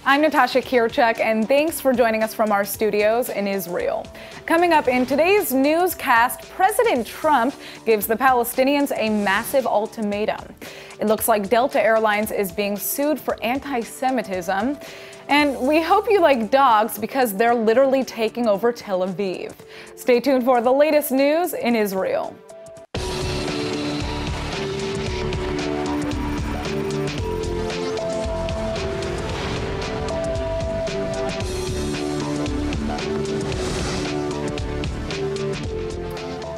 I'm Natasha Kirchuk, and thanks for joining us from our studios in Israel. Coming up in today's newscast, President Trump gives the Palestinians a massive ultimatum. It looks like Delta Airlines is being sued for anti-Semitism. And we hope you like dogs because they're literally taking over Tel Aviv. Stay tuned for the latest news in Israel.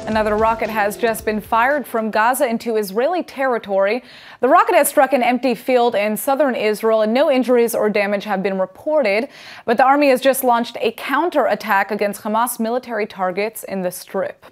Another rocket has just been fired from Gaza into Israeli territory. The rocket has struck an empty field in southern Israel, and no injuries or damage have been reported. But the army has just launched a counterattack against Hamas military targets in the Strip.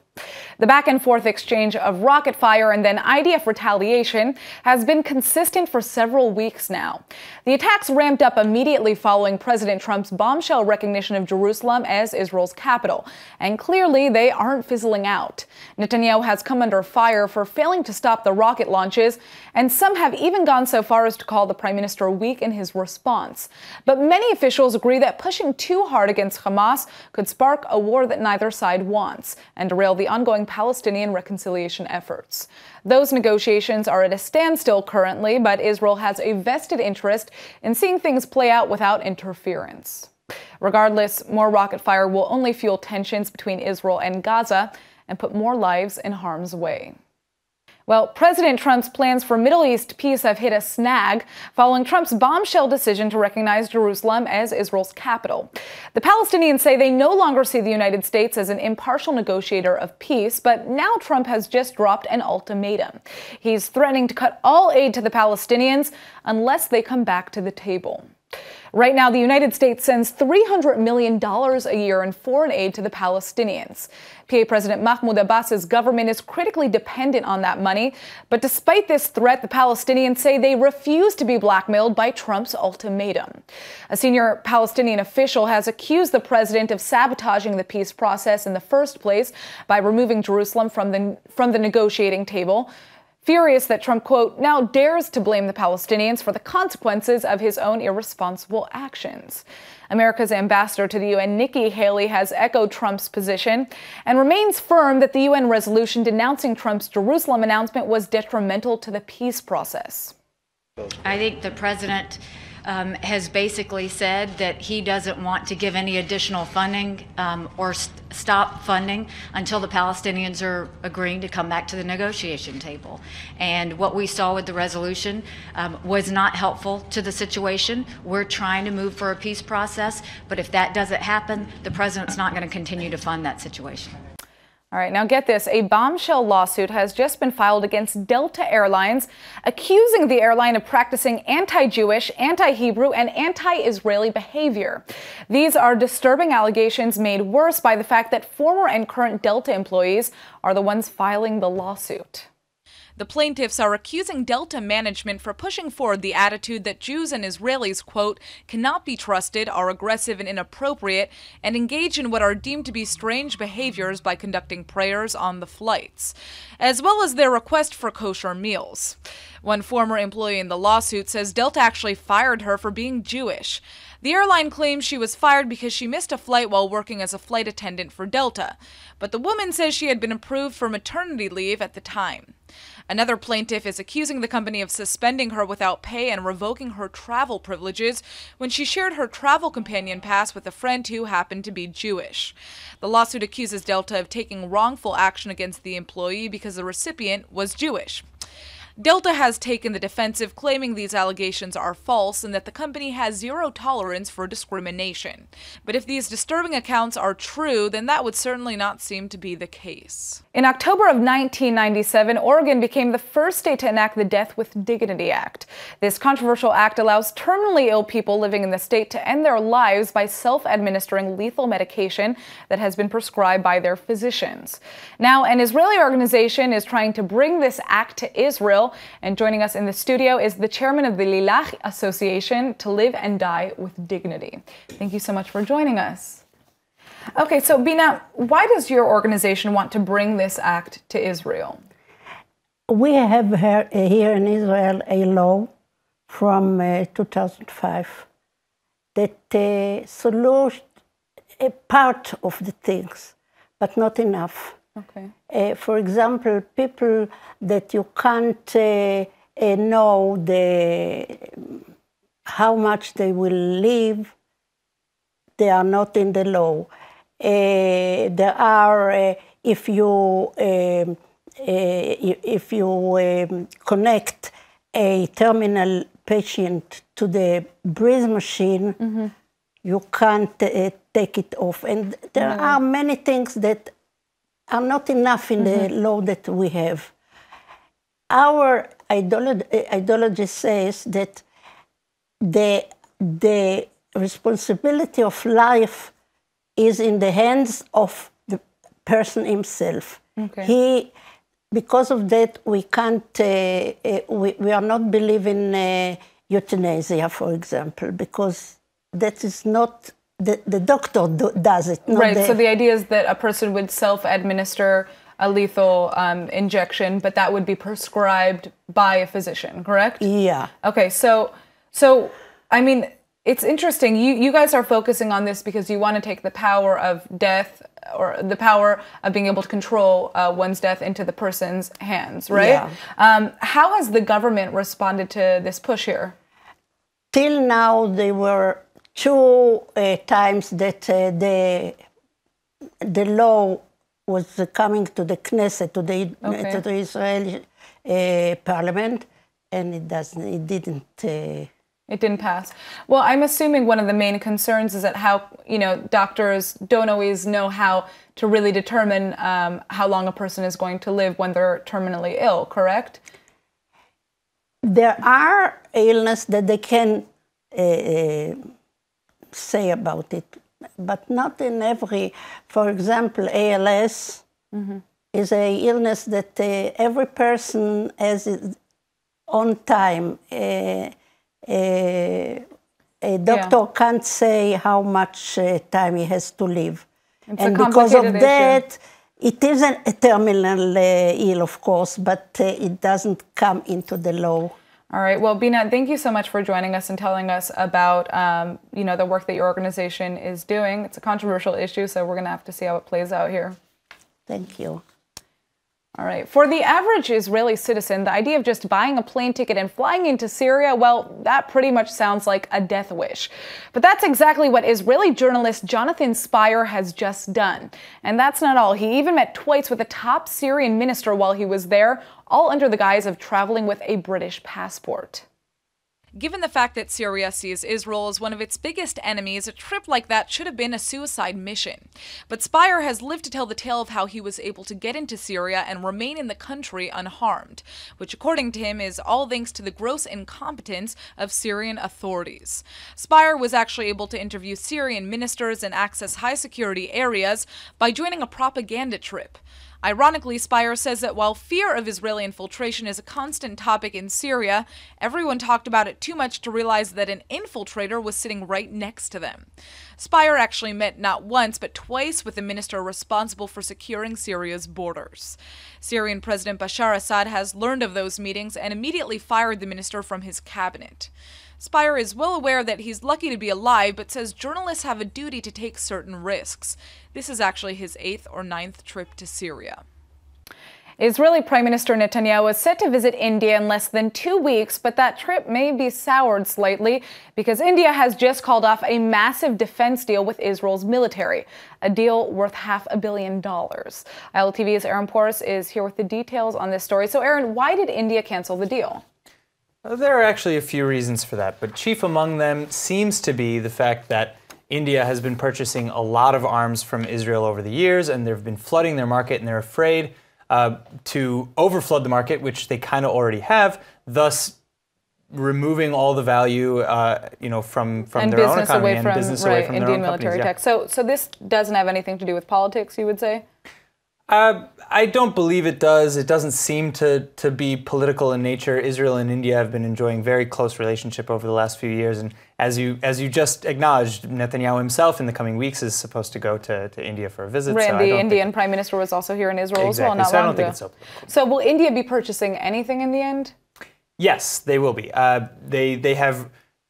The back-and-forth exchange of rocket fire and then IDF retaliation has been consistent for several weeks now. The attacks ramped up immediately following President Trump's bombshell recognition of Jerusalem as Israel's capital, and clearly they aren't fizzling out. Netanyahu has come under fire for failing to stop the rocket launches, and some have even gone so far as to call the prime minister weak in his response. But many officials agree that pushing too hard against Hamas could spark a war that neither side wants and derail the ongoing Palestinian reconciliation efforts. Those negotiations are at a standstill currently, but Israel has a vested interest in seeing things play out without interference. Regardless, more rocket fire will only fuel tensions between Israel and Gaza and put more lives in harm's way. Well, President Trump's plans for Middle East peace have hit a snag following Trump's bombshell decision to recognize Jerusalem as Israel's capital. The Palestinians say they no longer see the United States as an impartial negotiator of peace, but now Trump has just dropped an ultimatum. He's threatening to cut all aid to the Palestinians unless they come back to the table. Right now, the United States sends $300 million a year in foreign aid to the Palestinians. PA President Mahmoud Abbas's government is critically dependent on that money. But despite this threat, the Palestinians say they refuse to be blackmailed by Trump's ultimatum. A senior Palestinian official has accused the president of sabotaging the peace process in the first place by removing Jerusalem from the negotiating table. Furious that Trump, quote, now dares to blame the Palestinians for the consequences of his own irresponsible actions. America's ambassador to the UN, Nikki Haley, has echoed Trump's position and remains firm that the UN resolution denouncing Trump's Jerusalem announcement was detrimental to the peace process. I think the president has basically said that he doesn't want to give any additional funding or stop funding until the Palestinians are agreeing to come back to the negotiation table. And what we saw with the resolution was not helpful to the situation. We're trying to move for a peace process, but if that doesn't happen, the president's not going to continue to fund that situation. All right, now get this. A bombshell lawsuit has just been filed against Delta Airlines, accusing the airline of practicing anti-Jewish, anti-Hebrew, and anti-Israeli behavior. These are disturbing allegations made worse by the fact that former and current Delta employees are the ones filing the lawsuit. The plaintiffs are accusing Delta management for pushing forward the attitude that Jews and Israelis, quote, cannot be trusted, are aggressive and inappropriate, and engage in what are deemed to be strange behaviors by conducting prayers on the flights, as well as their request for kosher meals. One former employee in the lawsuit says Delta actually fired her for being Jewish. The airline claims she was fired because she missed a flight while working as a flight attendant for Delta, but the woman says she had been approved for maternity leave at the time. Another plaintiff is accusing the company of suspending her without pay and revoking her travel privileges when she shared her travel companion pass with a friend who happened to be Jewish. The lawsuit accuses Delta of taking wrongful action against the employee because the recipient was Jewish. Delta has taken the defensive, claiming these allegations are false and that the company has zero tolerance for discrimination. But if these disturbing accounts are true, then that would certainly not seem to be the case. In October of 1997, Oregon became the first state to enact the Death with Dignity Act. This controversial act allows terminally ill people living in the state to end their lives by self-administering lethal medication that has been prescribed by their physicians. Now, an Israeli organization is trying to bring this act to Israel, and joining us in the studio is the chairman of the Lilach Association to Live and Die with Dignity. Thank you so much for joining us. Okay, so Bina, why does your organization want to bring this act to Israel? We have here in Israel a law from 2005 that solution a part of the things, but not enough. Okay. For example, people that you can't know how much they will live, they are not in the law. There are, if you connect a terminal patient to the breath machine, you can't take it off. And there are many things that are not enough in the law that we have. Our ideology says that the responsibility of life is in the hands of the person himself. Okay. Because of that, we can't, we are not believing euthanasia, for example, because that is not, the doctor does it. Not right, so the idea is that a person would self-administer a lethal injection, but that would be prescribed by a physician, correct? Yeah. Okay, so I mean, it's interesting. You guys are focusing on this because you want to take the power of death or the power of being able to control one's death into the person's hands, right? Yeah. How has the government responded to this push here? Till now, there were two times that the law was coming to the Knesset, to the Israeli parliament, and it didn't. It didn't pass. Well, I'm assuming one of the main concerns is that how, doctors don't always know how to really determine how long a person is going to live when they're terminally ill, correct? There are illnesses that they can say about it, but not in every. For example, ALS is an illness that every person has its own time. A doctor can't say how much time he has to live. And because of that, it isn't a terminal ill, of course, but it doesn't come into the law. All right. Well, Bina, thank you so much for joining us and telling us about, the work that your organization is doing. It's a controversial issue, so we're going to have to see how it plays out here. Thank you. All right. For the average Israeli citizen, the idea of just buying a plane ticket and flying into Syria, well, that pretty much sounds like a death wish. But that's exactly what Israeli journalist Jonathan Spyer has just done. And that's not all. He even met twice with a top Syrian minister while he was there, all under the guise of traveling with a British passport. Given the fact that Syria sees Israel as one of its biggest enemies, a trip like that should have been a suicide mission. But Spyer has lived to tell the tale of how he was able to get into Syria and remain in the country unharmed, which according to him is all thanks to the gross incompetence of Syrian authorities. Spyer was actually able to interview Syrian ministers and access high-security areas by joining a propaganda trip. Ironically, Spyer says that while fear of Israeli infiltration is a constant topic in Syria, everyone talked about it too much to realize that an infiltrator was sitting right next to them. Spyer actually met not once but twice with the minister responsible for securing Syria's borders. Syrian President Bashar Assad has learned of those meetings and immediately fired the minister from his cabinet. Spyer is well aware that he's lucky to be alive, but says journalists have a duty to take certain risks. This is actually his 8th or 9th trip to Syria. Israeli Prime Minister Netanyahu is set to visit India in less than 2 weeks, but that trip may be soured slightly because India has just called off a massive defense deal with Israel's military, a deal worth $500 million. ILTV's Aaron Porras is here with the details on this story. So, Aaron, why did India cancel the deal? There are actually a few reasons for that, but chief among them seems to be the fact that India has been purchasing a lot of arms from Israel over the years, and they've been flooding their market, and they're afraid to overflood the market, which they kind of already have, thus removing all the value, from their own economy and business away from their own military companies. Tech. So this doesn't have anything to do with politics, you would say? I don't believe it does. It doesn't seem to be political in nature. Israel and India have been enjoying very close relationship over the last few years, and as you just acknowledged, Netanyahu himself in the coming weeks is supposed to go to India for a visit. Right, so the Indian Prime Minister was also here in Israel as well, not so I long don't think ago. it's so political. So will India be purchasing anything in the end? Yes, they will be. They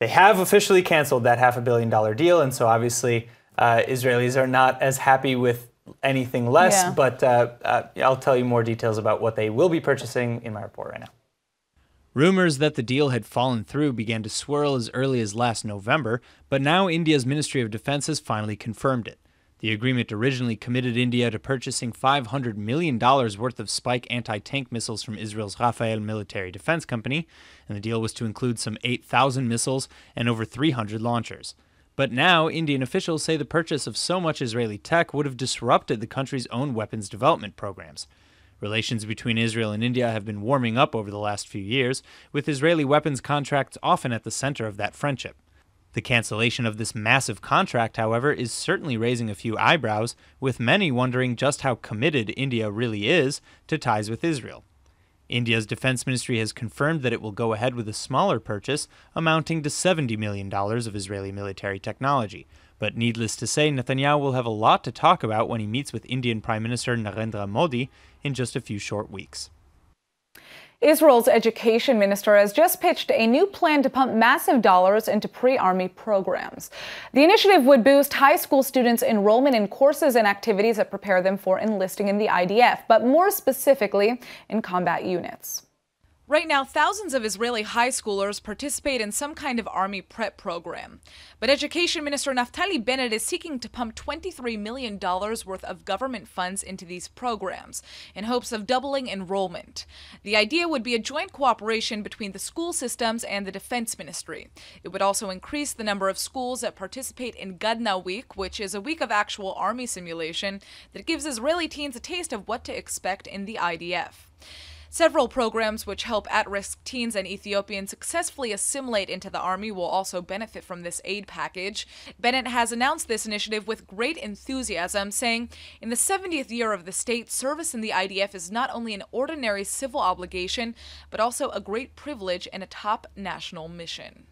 They have officially canceled that $500 million deal, and so obviously Israelis are not as happy with anything less, but I'll tell you more details about what they will be purchasing in my report right now. Rumors that the deal had fallen through began to swirl as early as last November, but now India's Ministry of Defense has finally confirmed it. The agreement originally committed India to purchasing $500 million worth of Spike anti-tank missiles from Israel's Rafael military defense company, and the deal was to include some 8,000 missiles and over 300 launchers. But now, Indian officials say the purchase of so much Israeli tech would have disrupted the country's own weapons development programs. Relations between Israel and India have been warming up over the last few years, with Israeli weapons contracts often at the center of that friendship. The cancellation of this massive contract, however, is certainly raising a few eyebrows, with many wondering just how committed India really is to ties with Israel. India's defense ministry has confirmed that it will go ahead with a smaller purchase amounting to $70 million of Israeli military technology. But needless to say, Netanyahu will have a lot to talk about when he meets with Indian Prime Minister Narendra Modi in just a few short weeks. Israel's education minister has just pitched a new plan to pump massive dollars into pre-army programs. The initiative would boost high school students' enrollment in courses and activities that prepare them for enlisting in the IDF, but more specifically in combat units. Right now, thousands of Israeli high schoolers participate in some kind of army prep program. But Education Minister Naftali Bennett is seeking to pump $23 million worth of government funds into these programs in hopes of doubling enrollment. The idea would be a joint cooperation between the school systems and the Defense Ministry. It would also increase the number of schools that participate in Gadna Week, which is a week of actual army simulation that gives Israeli teens a taste of what to expect in the IDF. Several programs which help at-risk teens and Ethiopians successfully assimilate into the army will also benefit from this aid package. Bennett has announced this initiative with great enthusiasm, saying, "In the 70th year of the state, service in the IDF is not only an ordinary civil obligation, but also a great privilege and a top national mission."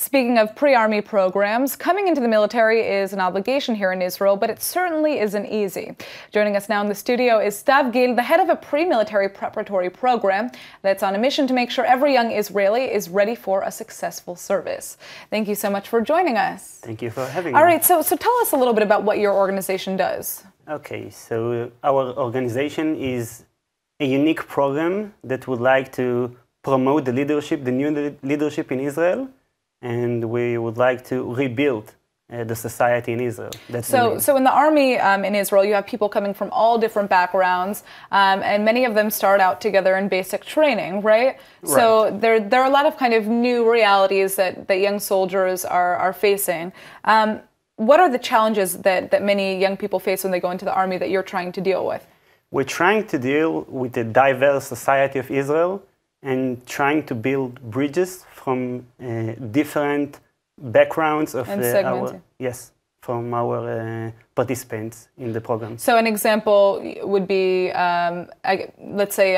Speaking of pre-army programs, coming into the military is an obligation here in Israel, but it certainly isn't easy. Joining us now in the studio is Stav Gil, the head of a pre-military preparatory program that's on a mission to make sure every young Israeli is ready for a successful service. Thank you so much for joining us. Thank you for having me. All right, so tell us a little bit about what your organization does. Okay, so our organization is a unique program that would like to promote the leadership, the new leadership in Israel, and we would like to rebuild the society in Israel. So in the army in Israel, you have people coming from all different backgrounds, and many of them start out together in basic training, right? So there are a lot of kind of new realities that young soldiers are facing. What are the challenges that many young people face when they go into the army that you're trying to deal with? We're trying to deal with the diverse society of Israel and trying to build bridges from different backgrounds of from our participants in the program. So an example would be, let's say,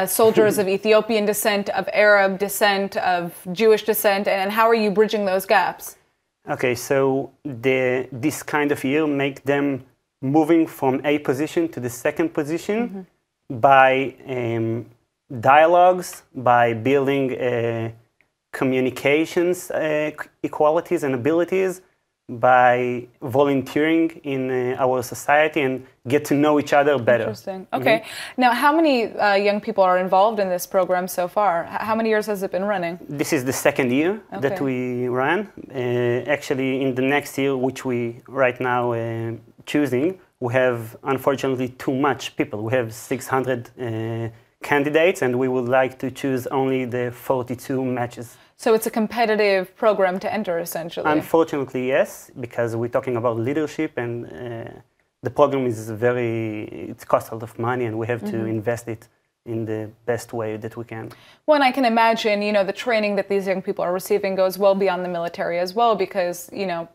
soldiers of Ethiopian descent, of Arab descent, of Jewish descent, and how are you bridging those gaps? Okay, so this kind of year make them moving from a position to the second position by dialogues, by building communications equalities and abilities, by volunteering in our society and get to know each other better. Interesting. Okay. Now, how many young people are involved in this program so far? How many years has it been running? This is the second year that we ran. Actually, in the next year, which we right now choosing, we have unfortunately too much people. We have 600 candidates, and we would like to choose only the 42 matches. So it's a competitive program to enter, essentially? Unfortunately, yes, because we're talking about leadership, and the program is it costs a lot of money, and we have to invest it in the best way that we can. Well, and I can imagine, you know, the training that these young people are receiving goes well beyond the military as well, because, you know,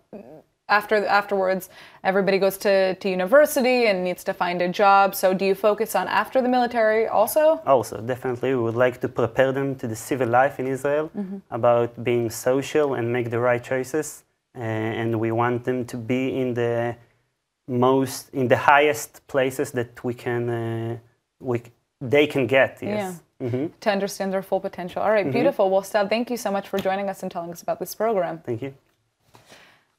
afterwards, everybody goes to university and needs to find a job. So do you focus on after the military also? Also, definitely. We would like to prepare them to the civil life in Israel, about being social and make the right choices. And we want them to be in the highest places that they can get, yes. to understand their full potential. All right, beautiful. Well, Stab, thank you so much for joining us and telling us about this program. Thank you.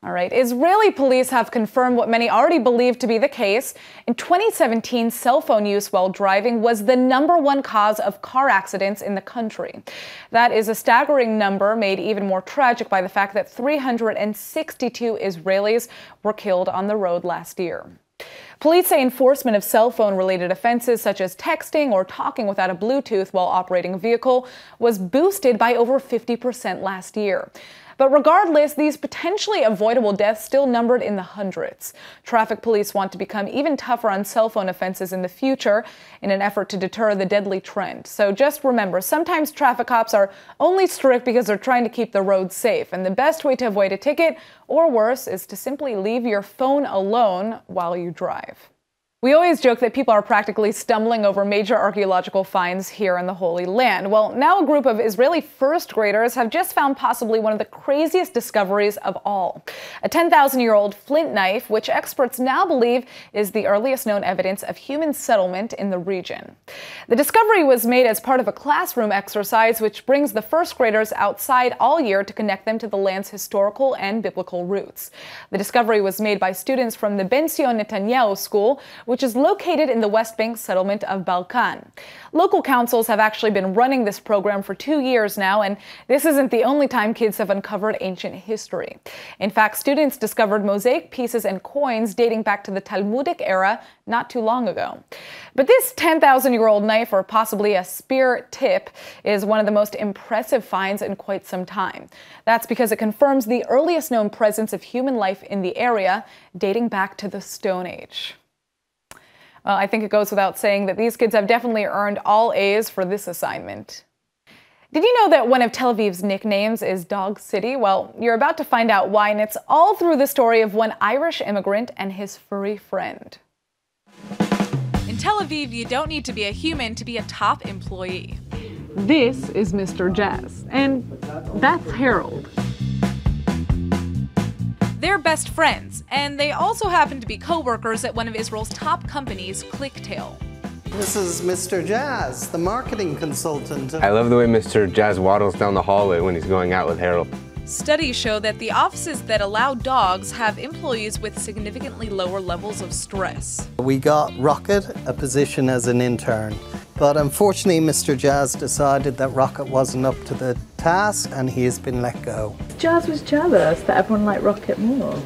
All right. Israeli police have confirmed what many already believed to be the case. In 2017, cell phone use while driving was the #1 cause of car accidents in the country. That is a staggering number, made even more tragic by the fact that 362 Israelis were killed on the road last year. Police say enforcement of cell phone-related offenses such as texting or talking without a Bluetooth while operating a vehicle was boosted by over 50% last year. But regardless, these potentially avoidable deaths still numbered in the hundreds. Traffic police want to become even tougher on cell phone offenses in the future in an effort to deter the deadly trend. So just remember, sometimes traffic cops are only strict because they're trying to keep the roads safe. And the best way to avoid a ticket, or worse, is to simply leave your phone alone while you drive. We always joke that people are practically stumbling over major archaeological finds here in the Holy Land. Well, now a group of Israeli first graders have just found possibly one of the craziest discoveries of all. A 10,000-year-old flint knife, which experts now believe is the earliest known evidence of human settlement in the region. The discovery was made as part of a classroom exercise, which brings the first graders outside all year to connect them to the land's historical and biblical roots. The discovery was made by students from the Ben Sion Netanyahu School, which is located in the West Bank settlement of Balkan. Local councils have actually been running this program for 2 years now, and this isn't the only time kids have uncovered ancient history. In fact, students discovered mosaic pieces and coins dating back to the Talmudic era not too long ago. But this 10,000-year-old knife, or possibly a spear tip, is one of the most impressive finds in quite some time. That's because it confirms the earliest known presence of human life in the area, dating back to the Stone Age. Well, I think it goes without saying that these kids have definitely earned all A's for this assignment. Did you know that one of Tel Aviv's nicknames is Dog City? Well, you're about to find out why, and it's all through the story of one Irish immigrant and his furry friend. In Tel Aviv, you don't need to be a human to be a top employee. This is Mr. Jazz, and that's Harold. They're best friends, and they also happen to be co-workers at one of Israel's top companies, ClickTail. This is Mr. Jazz, the marketing consultant. I love the way Mr. Jazz waddles down the hallway when he's going out with Harold. Studies show that the offices that allow dogs have employees with significantly lower levels of stress. We got Rocket a position as an intern, but unfortunately Mr. Jazz decided that Rocket wasn't up to the task and he has been let go. Jazz was jealous that everyone liked Rocket more.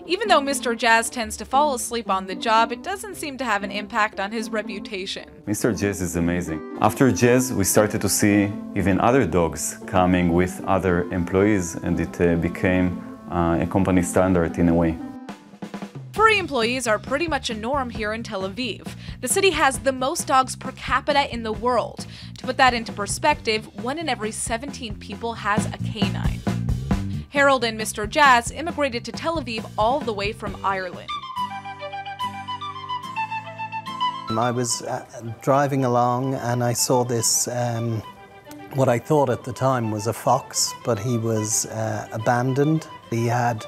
Even though Mr. Jazz tends to fall asleep on the job, it doesn't seem to have an impact on his reputation. Mr. Jazz is amazing. After Jazz, we started to see even other dogs coming with other employees, and it became a company standard in a way. Furry employees are pretty much a norm here in Tel Aviv. The city has the most dogs per capita in the world. To put that into perspective, 1 in every 17 people has a canine. Harold and Mr. Jazz immigrated to Tel Aviv all the way from Ireland. I was driving along and I saw this, what I thought at the time was a fox, but he was abandoned. He had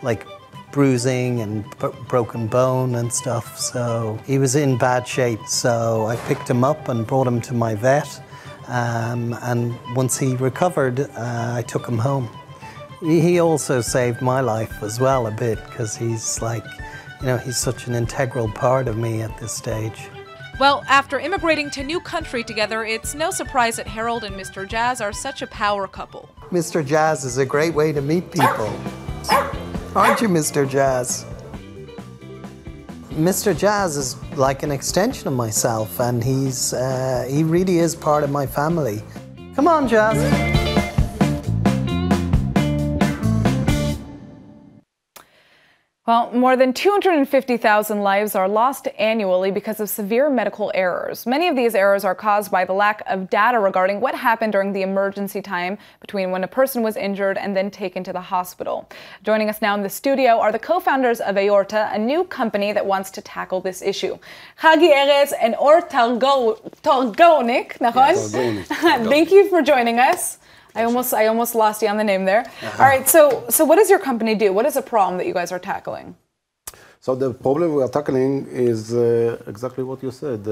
like bruising and broken bone and stuff, so he was in bad shape. So I picked him up and brought him to my vet, and once he recovered, I took him home. He also saved my life as well a bit, because he's like, you know, he's such an integral part of me at this stage. Well, after immigrating to new country together, it's no surprise that Harold and Mr. Jazz are such a power couple. Mr. Jazz is a great way to meet people. Aren't you, Mr. Jazz? Mr. Jazz is like an extension of myself, and he really is part of my family. Come on, Jazz. Well, more than 250,000 lives are lost annually because of severe medical errors. Many of these errors are caused by the lack of data regarding what happened during the emergency time between when a person was injured and then taken to the hospital. Joining us now in the studio are the co-founders of Aorta, a new company that wants to tackle this issue. Hagi Erez and Or Targonik, thank you for joining us. I almost lost you on the name there. All right, so what does your company do? What is the problem that you guys are tackling? So the problem we are tackling is exactly what you said.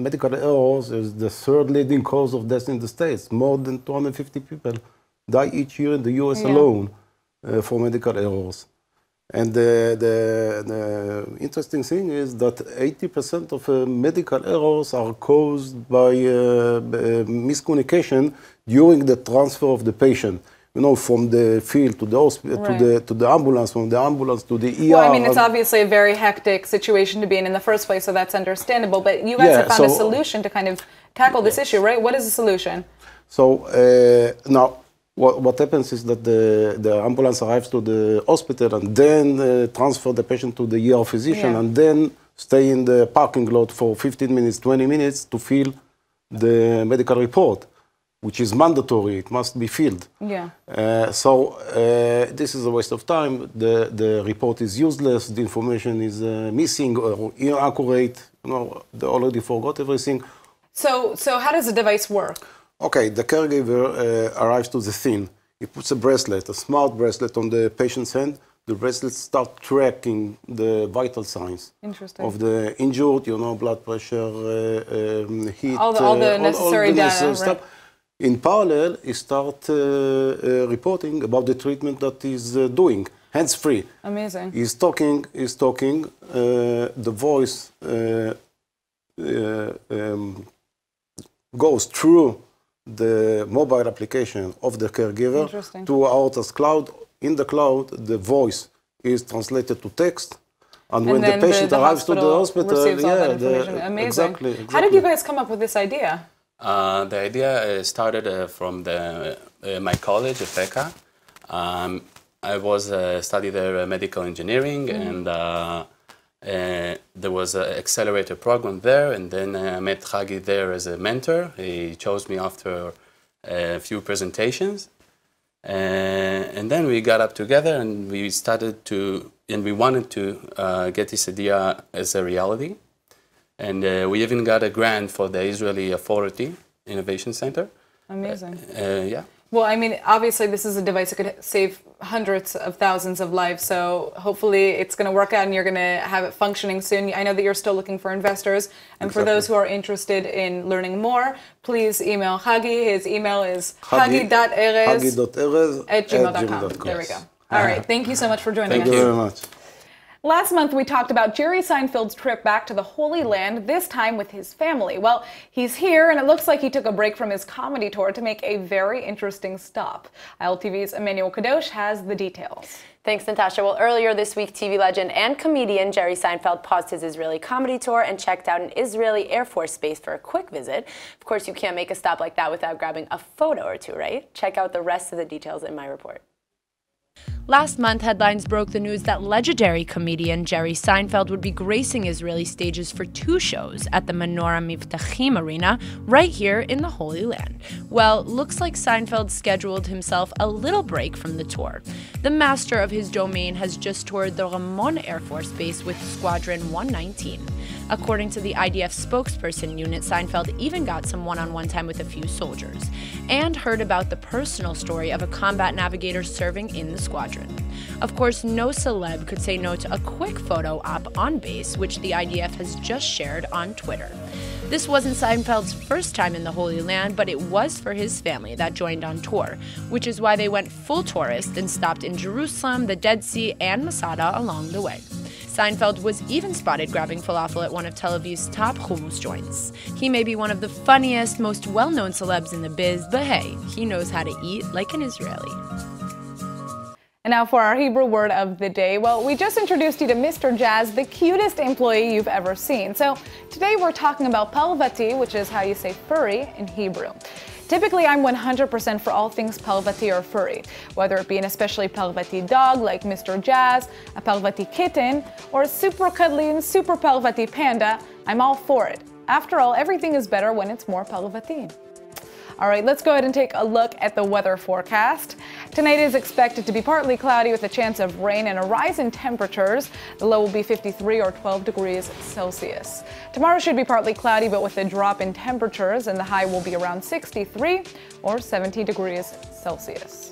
Medical errors is the third leading cause of death in the States. More than 250 people die each year in the US alone for medical errors. And the interesting thing is that 80% of medical errors are caused by miscommunication during the transfer of the patient. From the field to the hospital, to the ambulance, from the ambulance to the ER. Well, I mean, it's obviously a very hectic situation to be in the first place, so that's understandable. But you guys have found a solution to kind of tackle this issue, right? What is the solution? So now, what happens is that the ambulance arrives to the hospital and then transfer the patient to the ER physician and then stay in the parking lot for 15 minutes, 20 minutes to fill the medical report, which is mandatory. It must be filled. Yeah. So this is a waste of time. The report is useless. The information is missing or inaccurate. They already forgot everything. So how does the device work? Okay, the caregiver arrives to the scene. He puts a bracelet, a smart bracelet on the patient's hand. The bracelet starts tracking the vital signs of the injured, blood pressure, heat, all the necessary data, stuff. In parallel, he starts reporting about the treatment that he's doing, hands-free. Amazing. He's talking. The voice goes through the mobile application of the caregiver to Aorta's cloud. In the cloud, the voice is translated to text. And when the patient arrives to the hospital, receives all that information. Amazing. Exactly. How did you guys come up with this idea? The idea started from my college, FECA. I was studied there medical engineering, and there was an accelerator program there, and then I met Hagi there as a mentor. He chose me after a few presentations, and then we got up together and we we wanted to get this idea as a reality. And we even got a grant for the Israeli Authority Innovation Center. Amazing. Yeah. Well, I mean, obviously this is a device that could save hundreds of thousands of lives, so hopefully it's going to work out and you're going to have it functioning soon. I know that you're still looking for investors, and for those who are interested in learning more, please email Hagi. His email is hagi.erez@gmail.com. There we go. All right, thank you so much for joining us. Thank you very much. Last month, we talked about Jerry Seinfeld's trip back to the Holy Land, this time with his family. Well, he's here, and it looks like he took a break from his comedy tour to make a very interesting stop. ILTV's Emmanuel Kadosh has the details. Thanks, Natasha. Well, earlier this week, TV legend and comedian Jerry Seinfeld paused his Israeli comedy tour and checked out an Israeli Air Force base for a quick visit. Of course, you can't make a stop like that without grabbing a photo or two, right? Check out the rest of the details in my report. Last month, headlines broke the news that legendary comedian Jerry Seinfeld would be gracing Israeli stages for 2 shows at the Menorah Mivtachim Arena right here in the Holy Land. Well, looks like Seinfeld scheduled himself a little break from the tour. The master of his domain has just toured the Ramon Air Force Base with Squadron 119. According to the IDF spokesperson unit, Seinfeld even got some one-on-one time with a few soldiers and heard about the personal story of a combat navigator serving in the squadron. Of course, no celeb could say no to a quick photo op on base, which the IDF has just shared on Twitter. This wasn't Seinfeld's first time in the Holy Land, but it was for his family that joined on tour, which is why they went full tourist and stopped in Jerusalem, the Dead Sea, and Masada along the way. Seinfeld was even spotted grabbing falafel at one of Tel Aviv's top hummus joints. He may be one of the funniest, most well-known celebs in the biz, but hey, he knows how to eat like an Israeli. And now for our Hebrew word of the day. Well, we just introduced you to Mr. Jazz, the cutest employee you've ever seen. So today we're talking about palvati, which is how you say furry in Hebrew. Typically, I'm 100% for all things palvati or furry, whether it be an especially palvati dog like Mr. Jazz, a palvati kitten, or a super cuddly and super palvati panda. I'm all for it. After all, everything is better when it's more palvati. All right, let's go ahead and take a look at the weather forecast. Tonight is expected to be partly cloudy with a chance of rain and a rise in temperatures. The low will be 53 or 12 degrees Celsius. Tomorrow should be partly cloudy, but with a drop in temperatures, and the high will be around 63 or 70 degrees Celsius.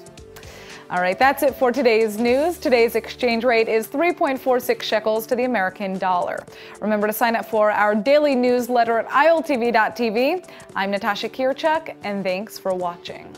All right, that's it for today's news. Today's exchange rate is 3.46 shekels to the American dollar. Remember to sign up for our daily newsletter at iltv.tv. I'm Natasha Kirchuk, and thanks for watching.